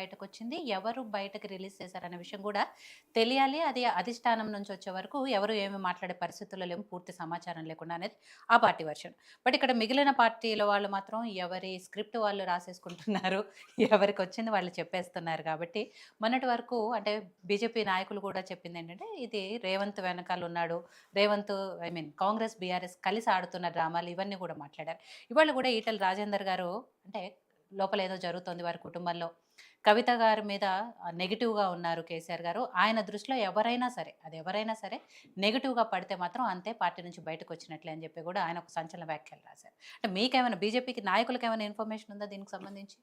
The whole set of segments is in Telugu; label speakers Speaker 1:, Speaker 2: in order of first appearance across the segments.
Speaker 1: బయటకు వచ్చింది, ఎవరు బయటకు రిలీజ్ చేశారనే విషయం కూడా తెలియాలి. అది అధిష్టానం నుంచి వచ్చే వరకు ఎవరు ఏమి మాట్లాడే పరిస్థితుల్లో లేము, పూర్తి సమాచారం లేకుండా అనేది ఆ పార్టీ వర్షన్. బట్ ఇక్కడ మిగిలిన పార్టీల వాళ్ళు మాత్రం ఎవరి స్క్రిప్ట్ వాళ్ళు రాసేసుకుంటున్నారు, ఎవరికి వచ్చింది వాళ్ళు చెప్పేస్తున్నారు. కాబట్టి మొన్నటి వరకు అంటే బీజేపీ నాయకులు కూడా చెప్పింది ఏంటంటే, ఇది రేవంత్ వెనకాల ఉన్నాడు, Revanth I mean Congress BRS కలిసి ఆడుతున్న డ్రామాలు ఇవన్నీ కూడా మాట్లాడారు. ఇవాళ కూడా ఈటెల రాజేందర్ గారు అంటే లోపల ఏదో జరుగుతోంది వారి కుటుంబంలో, కవిత గారి మీద నెగిటివ్గా ఉన్నారు కేసీఆర్ గారు. ఆయన దృష్టిలో ఎవరైనా సరే, అది ఎవరైనా సరే నెగిటివ్గా పడితే మాత్రం అంతే, పార్టీ నుంచి బయటకు వచ్చినట్లే అని చెప్పి కూడా ఆయన ఒక సంచలన వ్యాఖ్యలు రాశారు. అంటే మీకేమైనా బీజేపీకి నాయకులకు ఏమైనా ఇన్ఫర్మేషన్ ఉందా దీనికి సంబంధించి?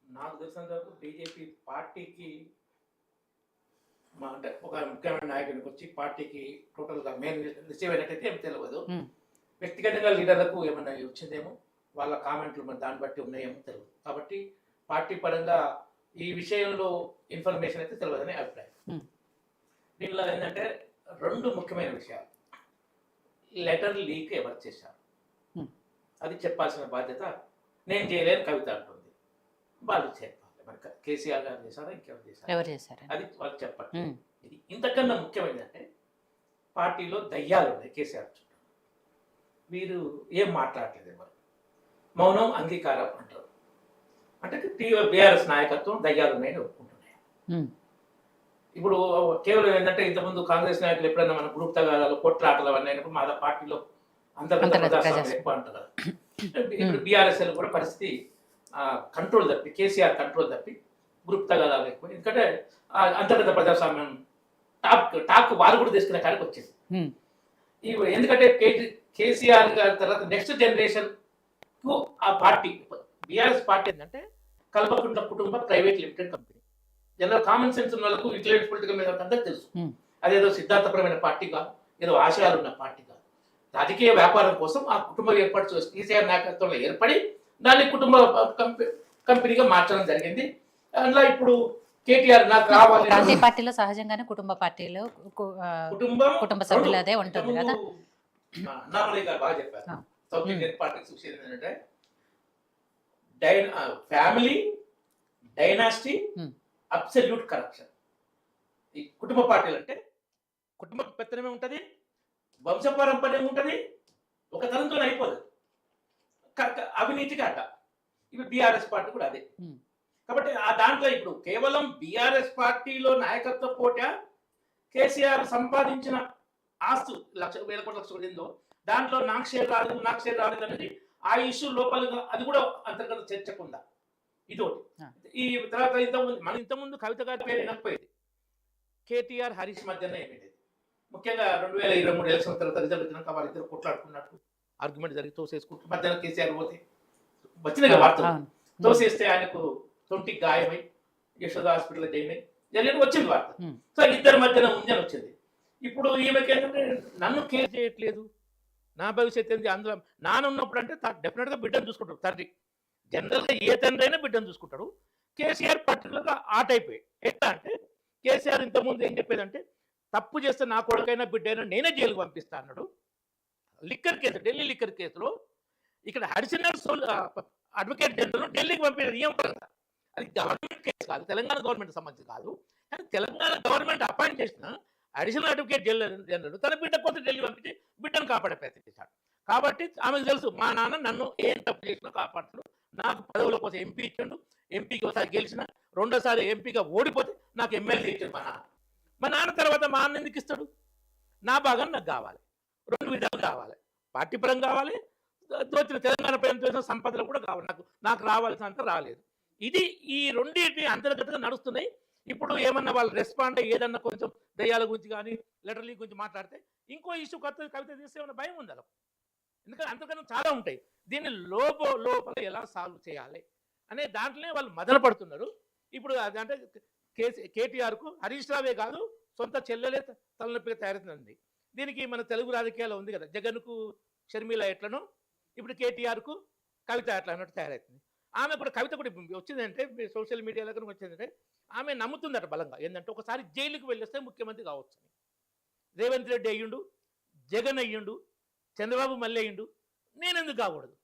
Speaker 2: నాకు తెలిసినంత వరకు బీజేపీ పార్టీకి అంటే ఒక ముఖ్యమైన నాయకుడికి వచ్చి పార్టీకి టోటల్గా మెయిన్ రిసీవ్ అయినట్టయితే ఏం తెలియదు. వ్యక్తిగతంగా లీడర్లకు ఏమైనా వచ్చిందేమో, వాళ్ళ కామెంట్లు మరి దాన్ని బట్టి ఉన్నాయేమో తెలియదు. కాబట్టి పార్టీ పరంగా ఈ విషయంలో ఇన్ఫర్మేషన్ అయితే తెలియదని అభిప్రాయం. దీనిలో ఏంటంటే రెండు ముఖ్యమైన విషయాలు. లెటర్ లీక్ ఎవరు చేశారు అది చెప్పాల్సిన బాధ్యత నేను చేయలేని కవిత అంటుంది, వాళ్ళు చెప్పాలి. మరి కేసీఆర్ గారు చేశారా, ఇంకెవరు చేశారు అది వాళ్ళు చెప్పండి. ఇది ఇంతకన్నా ముఖ్యమైనదంటే పార్టీలో దయ్యాలు ఉన్నాయి కేసీఆర్ చుట్టూ. వీరు ఏం మాట్లాడలేదు, ఎవరు మౌనం అంగీకారం అంటారు. అంటే బీఆర్ఎస్ నాయకత్వం దయ్యాలు ఉన్నాయని ఒప్పుకుంటున్నాయి. ఇప్పుడు కేవలం ఏంటంటే ఇంతకుముందు కాంగ్రెస్ నాయకులు ఎప్పుడైనా మన గ్రూప్ తగాదాలు కొట్లాటలు అవన్నీ అయినప్పుడు మా పార్టీలో అంతర్గత ప్రజాస్వామ్యం ఎక్కువ అంటారు. ఇప్పుడు బీఆర్ఎస్ కూడా పరిస్థితి కంట్రోల్ తప్పి, కేసీఆర్ కంట్రోల్ తప్పి గ్రూప్ తగాదాలు ఎక్కువ. ఎందుకంటే అంతర్గత ప్రజాస్వామ్యం టాక్ వాళ్ళు కూడా తీసుకునే కాడికి వచ్చింది. ఎందుకంటే కేసీఆర్ గారి తర్వాత నెక్స్ట్ జనరేషన్ కు ఆ పార్టీ బీఆర్ఎస్ పార్టీ ఏంటంటే కల్పకుంట్ల కుటుంబ private limited company. General common sense ఉన్న వాళ్ళకు ఇంటెలెక్ట్ పొలిటికల్ మీద అందరూ తెలుసు. అదేదో సిద్ధాంతపరమైన పార్టీ కాదు, ఏదో ఆశయాలు ఉన్న పార్టీ కాదు. రాజకీయ వ్యాపారం కోసం ఆ కుటుంబం ఏర్పాటు చేసి కేసీఆర్ నాయకత్వంలో ఏర్పడి దాన్ని కుటుంబ కంపెనీగా మార్చడం జరిగింది. అందులో ఇప్పుడు కేటీఆర్ నాకు కావాలి,
Speaker 1: ప్రాంతీయ పార్టీలో సహజంగానే కుటుంబ పార్టీలో కుటుంబ సభ్యులు అదే ఉంటుంది కదా.
Speaker 2: అన్నామలై గారు బాగా చెప్పారు. సౌత్ ఇండియన్ పార్టీస్ విషయం ఏంటంటే ఫ్యామిలీ డైనాసిటీ అబ్సల్యూట్ కరప్షన్. ఈ కుటుంబ పార్టీలు అంటే కుటుంబ పెత్తనమే ఉంటుంది, వంశపారంపర్యం ఉంటుంది, ఒక తరంతో అయిపోదు, అవినీతికి అడ్డ. ఇవి బీఆర్ఎస్ పార్టీ కూడా అదే. కాబట్టి ఆ దాంట్లో ఇప్పుడు కేవలం బీఆర్ఎస్ పార్టీలో నాయకత్వ పోట కేసీఆర్ సంపాదించిన ఆస్తు వేల కోట్ల లక్ష ఏందో దాంట్లో నాకు షేర్ రాలేదు అనేది ఆ ఇష్యూ లోపలగా అది కూడా అంతర్గత చర్చకుందా. ఇదోటి. ఈ తర్వాత ఇంతకుముందు కవిత గారి పేరు వినకపోయేది, కేటీఆర్ హరీష్ మధ్యనే ఏమిటి. ముఖ్యంగా 2023 ఎలక్షన్ తర్వాత రిజల్ట్ వచ్చినాక వాళ్ళిద్దరు కొట్లాడుకున్నట్టు ఆర్గ్యుమెంట్ జరిగి తోసేసుకుంటారు. మధ్యాహ్నం కేసీఆర్ పోతే వచ్చిన వార్తలు తోసేస్తే ఆయనకు తొంటికి గాయమై యశోద హాస్పిటల్ జరిగిన వచ్చింది వార్త. సో ఇద్దరి మధ్యన ఉందని వచ్చింది. ఇప్పుడు ఈమెకి ఏంటంటే నన్ను కేర్ చేయట్లేదు, నా భవిష్యత్తు ఏంటి, అందులో నాన్న ఉన్నప్పుడు అంటే డెఫినెట్గా బిడ్డను చూసుకుంటాడు తండ్రి. జనరల్గా ఏ తండ్రి అయినా బిడ్డను చూసుకుంటాడు. కేసీఆర్ పర్టికులర్గా ఆ టైప్. ఎట్లా అంటే కేసీఆర్ ఇంతకుముందు ఏం చెప్పేదంటే తప్పు చేస్తే నా కొడుకైనా బిడ్డైనా నేనే జైలుకు పంపిస్తా అన్నాడు. లిక్కర్ కేసు, ఢిల్లీ లిక్కర్ కేసులో ఇక్కడ అడిషనల్ అడ్వకేట్ జనరల్ ఢిల్లీకి పంపించారు. ఏం పరంగా అది గవర్నమెంట్ కేసు కాదు, తెలంగాణ గవర్నమెంట్ సంబంధించి కాదు. కానీ తెలంగాణ గవర్నమెంట్ అపాయింట్ చేసిన అడిషనల్ అడ్వకేట్ జనరల్ తన బిడ్డ కోసం ఢిల్లీ పంపించి బిడ్డను కాపాడే ప్రయత్నం చేశాడు. కాబట్టి ఆమెకు తెలుసు మా నాన్న నన్ను ఏం తప్పు చేసినా కాపాడుతాడు, నాకు పదవుల కోసం ఎంపీ ఇచ్చాడు, ఎంపీకి ఒకసారి గెలిచిన రెండోసారి ఎంపీగా ఓడిపోతే నాకు ఎమ్మెల్యే ఇచ్చాడు మా నాన్న తర్వాత మా అన్న ఎందుకు ఇస్తాడు, నా భాగం నాకు కావాలి. రెండు విధాలు కావాలి, పార్టీ పరంగా కావాలి, దోచిన తెలంగాణ పరంగా సంపదలు కూడా కావాలి, నాకు రావాల్సినంత రాలేదు. ఇది ఈ రెండింటి అంతర్గతంగా నడుస్తున్నాయి. ఇప్పుడు ఏమన్నా వాళ్ళు రెస్పాండ్ ఏదన్నా కొంచెం దయ్యాల గురించి కానీ లెటర్లీ గురించి మాట్లాడితే ఇంకో ఇష్యూ కొత్త కవిత తీస్తే ఏమన్నా భయం ఉంది అలా. ఎందుకంటే అంతకన్నా చాలా ఉంటాయి. దీన్ని లోపల ఎలా సాల్వ్ చేయాలి అనే దాంట్లోనే వాళ్ళు మదన పడుతున్నారు. ఇప్పుడు అదంటే కేటీఆర్కు హరీష్ రావే కాదు, సొంత చెల్లెలే తలనొప్పిగా తయారవుతుంది. దీనికి మన తెలుగు రాజకీయాల్లో ఉంది కదా, జగన్కు షర్మిల ఎట్లనో ఇప్పుడు కేటీఆర్కు కవిత ఎట్లా అన్నట్టు తయారవుతుంది. ఆమె కూడా కవిత కూడా వచ్చిందంటే సోషల్ మీడియాలో కనుక వచ్చిందంటే ఆమె నమ్ముతుందట బలంగా. ఏంటంటే ఒకసారి జైలుకి వెళ్ళొస్తే ముఖ్యమంత్రి కావచ్చు. రేవంత్ రెడ్డి అయ్యిండు, జగన్ అయ్యిండు, చంద్రబాబు మళ్ళీ అయ్యిండు, నేనెందుకు కాకూడదు.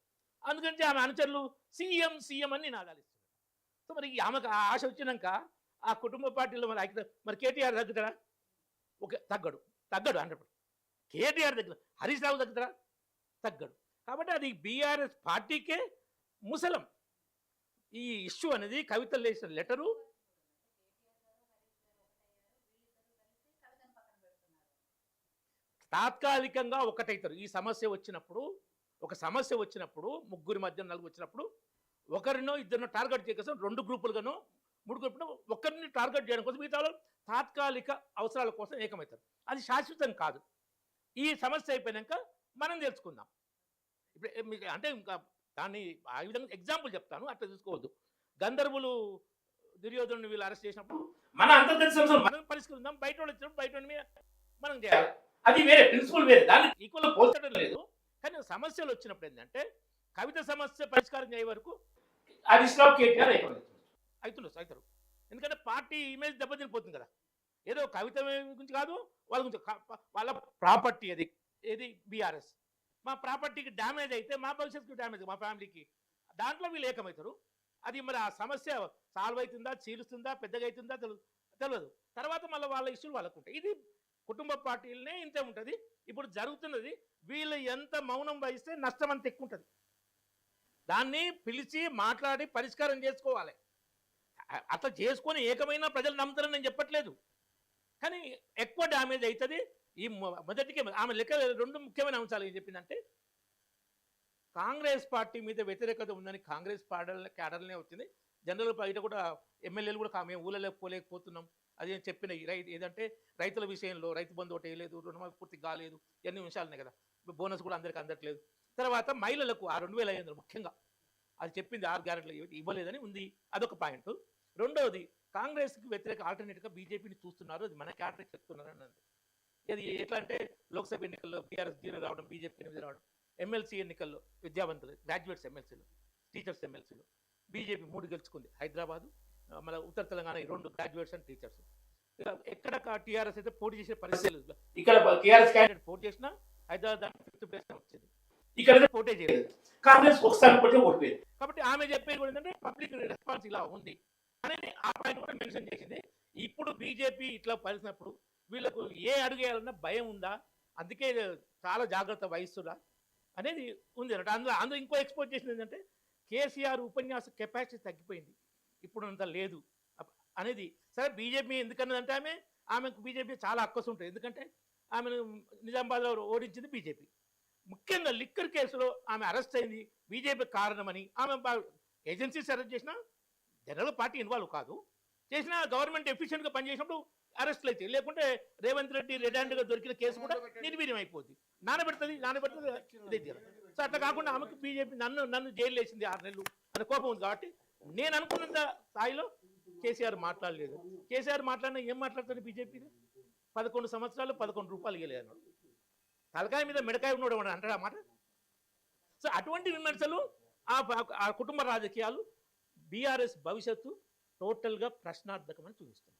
Speaker 2: అందుకని ఆమె అనుచరులు సీఎం అని నినాదాలు ఇస్తున్నారు. సో మరి ఆమెకు ఆ ఆశ వచ్చినాక ఆ కుటుంబ పార్టీలో మరి మరి కేటీఆర్ తగ్గుతాడా? తగ్గడు 100%. కేటీఆర్ దగ్గర హరీష్ రావు తగ్గుతారా? తగ్గడు. కాబట్టి అది బీఆర్ఎస్ పార్టీకే ముసలం. ఈ ఇష్యూ అనేది కవిత లేచిన లెటరు తాత్కాలికంగా ఒకటైతారు. ఈ సమస్య వచ్చినప్పుడు, ఒక సమస్య వచ్చినప్పుడు, ముగ్గురి మధ్య నలుగురు వచ్చినప్పుడు ఒకరినో ఇద్దరినో టార్గెట్ చేయడం 2 గ్రూపులుగానో 3 గ్రూపులు ఒకరిని టార్గెట్ చేయడం కోసం మిగతా తాత్కాలిక అవసరాల కోసం ఏకమవుతారు. అది శాశ్వతం కాదు. ఈ సమస్య అయిపోయాక మనం తెలుసుకుందాం. ఇప్పుడు మీకు అంటే ఇంకా దాన్ని ఆ విధంగా ఎగ్జాంపుల్ చెప్తాను, అట్లా చూసుకోవద్దు. గంధర్వులు దుర్యోధను వీళ్ళు అరెస్ట్ చేసినప్పుడు మన అంతర్గత సమస్యలు మనం పరిష్కరిద్దాం, బయట వాళ్ళు వచ్చినప్పుడు బయట మీద మనం చేయాలి. అది వేరే ప్రిన్సిపల్ వేరే, దాన్ని ఈక్వల్గా పోల్చడం లేదు. కానీ సమస్యలు వచ్చినప్పుడు ఏంటంటే కవిత సమస్య పరిష్కారం చేయ వరకు హరీష్ రావు కేటీఆర్ అవుతారు. ఎందుకంటే పార్టీ ఇమేజ్ దెబ్బతినిపోతుంది కదా. ఏదో కవిత గురించి కాదు, వాళ్ళ గురించి వాళ్ళ ప్రాపర్టీ అది ఏది బీఆర్ఎస్. మా ప్రాపర్టీకి డ్యామేజ్ అయితే మా భవిష్యత్తుకు డ్యామేజ్, మా ఫ్యామిలీకి, దాంట్లో వీళ్ళు ఏకమవుతారు. అది మరి ఆ సమస్య సాల్వ్ అవుతుందా, చీలుస్తుందా, పెద్దగా అవుతుందా తెలియదు. తర్వాత మళ్ళీ వాళ్ళ ఇష్యూలు వాళ్ళకు ఉంటాయి. ఇది కుటుంబ పార్టీలనే ఇంతే ఉంటుంది. ఇప్పుడు జరుగుతున్నది వీళ్ళు ఎంత మౌనం వహిస్తే నష్టం అంత ఎక్కువ ఉంటుంది. దాన్ని పిలిచి మాట్లాడి పరిష్కారం చేసుకోవాలి. అట్లా చేసుకొని ఏకమైన ప్రజలు నమ్ముతారని నేను చెప్పట్లేదు, కానీ ఎక్కువ డ్యామేజ్ అవుతుంది. ఈ మొదటికే ఆమె లెక్క 2 ముఖ్యమైన అంశాలు ఏం చెప్పిందంటే కాంగ్రెస్ పార్టీ మీద వ్యతిరేకత ఉందని కాంగ్రెస్ క్యాడర్లనే వచ్చింది. జనరల్ బయట కూడా ఎమ్మెల్యేలు కూడా మేము ఊళ్ళలో పోలేకపోతున్నాం అది చెప్పిన ఏదంటే రైతుల విషయంలో రైతు బంధు ఒకటి వేయలేదు, రుణమాఫీ పూర్తి కాలేదు, ఎన్ని విషయాలున్నాయి కదా. బోనస్ కూడా అందరికీ అందట్లేదు. తర్వాత మహిళలకు ఆ 2500 ముఖ్యంగా అది చెప్పింది 6 గ్యారెంటీలు ఇవ్వలేదని ఉంది. అదొక పాయింట్. రెండవది కాంగ్రెస్కి వ్యతిరేక ఆల్టర్నేట్గా బీజేపీని చూస్తున్నారు, అది మన క్యాడర్ చెప్తున్నారు అన్నది. ఇది ఎట్లా అంటే లోక్సభ ఎన్నికల్లో బీఆర్ఎస్ 0 రావడం, బీజేపీ 8 రావడం, ఎమ్మెల్సీ ఎన్నికల్లో విద్యావంతులు గ్రాడ్యుయేట్స్ ఎమ్మెల్సీలు, టీచర్స్ ఎమ్మెల్సీలు బీజేపీ 3 గెలుచుకుంది. హైదరాబాదు, మన ఉత్తర తెలంగాణ 2 గ్రాడ్యుయేట్స్ అండ్ టీచర్స్. ఎక్కడ టీఆర్ఎస్ అయితే పోటీ చేసే పరిస్థితులు, ఇక్కడ టీఆర్ఎస్ క్యాండిడేట్ పోటీ చేసినా హైదరాబాద్ 5th ప్లేస్ వచ్చింది, ఇక్కడ పోటీ చేయలేదు. కాంగ్రెస్ ఒకసారి పోటీ ఓడిపోయింది. కాబట్టి ఆమె చెప్పేది కూడా ఏంటంటే పబ్లిక్ రెస్పాన్స్ ఇలా ఉంది అనేది ఆ పాయింట్ కూడా మెన్షన్ చేసింది. ఇప్పుడు బీజేపీ ఇట్లా పరిచినప్పుడు వీళ్ళకు ఏ అడుగు వేయాలన్నా భయం ఉందా, అందుకే చాలా జాగ్రత్త వహిస్తున్నా అనేది ఉంది అన్నట్టు. అందులో ఇంకో ఎక్స్పోర్ట్ చేసింది ఏంటంటే కేసీఆర్ ఉపన్యాస కెపాసిటీ తగ్గిపోయింది, ఇప్పుడు అంత లేదు అనేది. సరే బీజేపీ ఎందుకన్నదంటే ఆమెకు బీజేపీ చాలా అక్కసు ఉంటుంది. ఎందుకంటే ఆమెను నిజామాబాద్లో ఓడించింది బీజేపీ. ముఖ్యంగా లిక్కర్ కేసులో ఆమె అరెస్ట్ అయింది బీజేపీ కారణమని. ఆమె ఏజెన్సీస్ అరెస్ట్ చేసినా జనరల్ పార్టీ ఇన్వాల్వ్ కాదు, చేసినా గవర్నమెంట్ ఎఫిషియెంట్గా పనిచేసినప్పుడు అరెస్ట్లు అయితే, లేకుంటే రేవంత్ రెడ్డి రెడ్ హ్యాండ్గా దొరికిన కేసు కూడా నిర్వీర్యం అయిపోద్ది, నానబెడుతుంది ఇదే. సో అట్లా కాకుండా ఆమెకు బీజేపీ నన్ను జైలు వేసింది 6 నెలలు అనే కోపం ఉంది. కాబట్టి నేను అనుకున్నంత స్థాయిలో కేసీఆర్ మాట్లాడలేదు. కేసీఆర్ మాట్లాడినా ఏం మాట్లాడతాడు బీజేపీని? 11 సంవత్సరాలు 11 రూపాయలు ఇవ్వలేదు అన్నాడు. తలకాయ మీద మెడకాయ ఉన్నాడు అంటాడు ఆ మాట. సో అటువంటి విమర్శలు ఆ కుటుంబ రాజకీయాలు బీఆర్ఎస్ భవిష్యత్తు టోటల్గా ప్రశ్నార్థకమని చూపిస్తుంది.